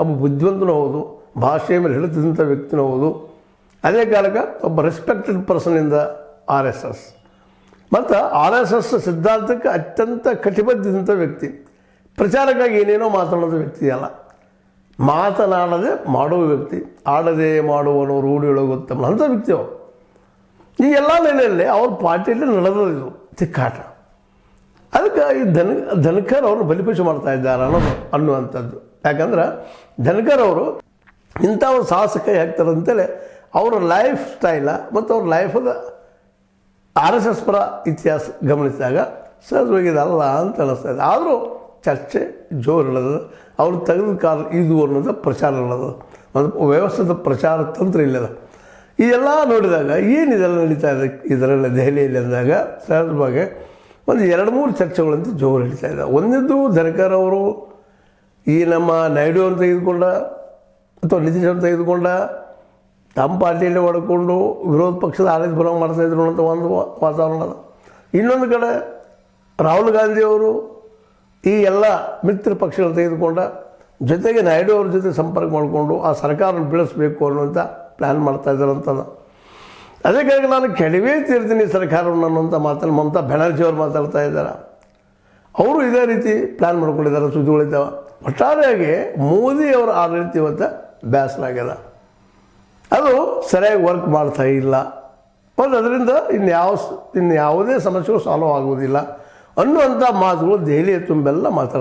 ಒಬ್ಬ ಬುದ್ಧಿವಂತನೂ ಹೌದು, ಭಾಷೆಯ ಮೇಲೆ ಹಿಡಿದಂಥ ವ್ಯಕ್ತಿನೂ ಹೌದು. ಅದೇ ಕಾಲಕ್ಕೆ ಒಬ್ಬ respected person in the RSS. ಮತ್ತು RSS ಸಿದ್ಧಾಂತಕ್ಕೆ ಅತ್ಯಂತ ಕಟಿಬದ್ಧದಂಥ ವ್ಯಕ್ತಿ. ಪ್ರಚಾರಕ್ಕಾಗಿ ಏನೇನೋ ಮಾತನಾಡೋದು ವ್ಯಕ್ತಿ ಅಲ್ಲ, ಮಾತನಾಡದೆ ಮಾಡುವ ವ್ಯಕ್ತಿ. ಆಡದೆ ಮಾಡುವನು ರೂಢಿಯೊಳಗೆ ಉತ್ತಮ ಅಂಥ ವ್ಯಕ್ತಿ ಅವರು. ಈ ಎಲ್ಲ ನೆಲೆಯಲ್ಲಿ ಅವ್ರ ಪಾರ್ಟಿಯಲ್ಲಿ ನಡೆದಿದ್ದು ತಿಕ್ಕಾಟ. ಅದಕ್ಕೆ ಈ ಧನ್ಕರ್ ಅವರು ಬಲಿಪಶು ಮಾಡ್ತಾ ಇದ್ದಾರೆ ಅನ್ನುವಂಥದ್ದು. ಯಾಕಂದ್ರೆ ಧನ್ಕರ್ ಅವರು ಇಂಥ ಒಂದು ಸಾಹಸ ಕೈ ಹಾಕ್ತಾರೆ ಅಂತೇಳಿ ಅವರ ಲೈಫ್ ಸ್ಟೈಲ ಮತ್ತು ಅವ್ರ ಲೈಫದ RSS ಪರ ಇತಿಹಾಸ ಗಮನಿಸಿದಾಗ ಸಹಜವಾಗಿದಲ್ಲ ಅಂತ ಅನ್ನಿಸ್ತಾ ಇದೆ. ಆದರೂ ಚರ್ಚೆ ಜೋರು ಇಲ್ಲದ, ಅವ್ರು ತೆಗೆದ ಕಾಲ ಇದು ಅನ್ನೋದು ಪ್ರಚಾರ ಇಲ್ಲದ, ಒಂದು ವ್ಯವಸ್ಥಿತ ಪ್ರಚಾರ ತಂತ್ರ ಇಲ್ಲದ. ಈ ಎಲ್ಲ ನೋಡಿದಾಗ ಏನಿದೆಲ್ಲ ನಡೀತಾ ಇದೆ ಇದರಲ್ಲಿ ದೆಹಲಿಯಲ್ಲಿ ಅಂದಾಗ ಸಹಜವಾಗಿ ಒಂದು 2-3 ಚರ್ಚೆಗಳಂತೂ ಜೋರು ನಡೀತಾ ಇದೆ. ಒಂದಿದ್ದು ಧನ್ಕರ್ ಅವರು ಈ ನಮ್ಮ ನಾಯ್ಡು ಅಂತ ತೆಗೆದುಕೊಂಡ ಅಥವಾ ನಿತೀಶ್ ಅಂತ ತೆಗೆದುಕೊಂಡ ತಮ್ಮ ಪಾರ್ಟಿಯಲ್ಲಿ ಹೊಡ್ಕೊಂಡು ವಿರೋಧ ಪಕ್ಷದ ಆಡಳಿತ ಬರೋ ಮಾಡ್ತಾಯಿದ್ರು ಅಂತ ಒಂದು ವಾತಾವರಣ ಅದ. ಇನ್ನೊಂದು ಕಡೆ ರಾಹುಲ್ ಗಾಂಧಿಯವರು ಈ ಎಲ್ಲ ಮಿತ್ರ ಪಕ್ಷಗಳು ತೆಗೆದುಕೊಂಡ ಜೊತೆಗೆ ನಾಯ್ಡು ಅವ್ರ ಜೊತೆ ಸಂಪರ್ಕ ಮಾಡಿಕೊಂಡು ಆ ಸರ್ಕಾರವನ್ನು ಬೀಳಿಸಬೇಕು ಅನ್ನುವಂಥ ಪ್ಲ್ಯಾನ್ ಮಾಡ್ತಾಯಿದ್ದಾರೆ ಅಂತದ. ಅದೇ ಕಾರಣ ನಾನು ಕೆಡವೇ ತೀರ್ತೀನಿ ಸರ್ಕಾರವನ್ನು ಅನ್ನುವಂಥ ಮಾತನ್ನು ಮಮತಾ ಬ್ಯಾನರ್ಜಿ ಅವರು ಮಾತಾಡ್ತಾ ಇದ್ದಾರೆ. ಅವರು ಇದೇ ರೀತಿ ಪ್ಲ್ಯಾನ್ ಮಾಡ್ಕೊಂಡಿದ್ದಾರೆ, ಸುದ್ದಿಗಳಿದ್ದಾವೆ. ಒಟ್ಟಾರೆಯಾಗಿ ಮೋದಿಯವರ ಆಡಳಿತ ಇವತ್ತು ಬೇಸರಾಗ್ಯದ, ಅದು ಸರಿಯಾಗಿ ವರ್ಕ್ ಮಾಡ್ತಾ ಇಲ್ಲ. ಮತ್ತು ಅದರಿಂದ ಇನ್ಯಾವುದೇ ಸಮಸ್ಯೆಗಳು ಸಾಲ್ವ್ ಆಗುವುದಿಲ್ಲ ಅನ್ನುವಂಥ ಮಾತುಗಳು ದೆಹಲಿಯ ತುಂಬೆಲ್ಲ ಮಾತಾಡ್ತಾರೆ.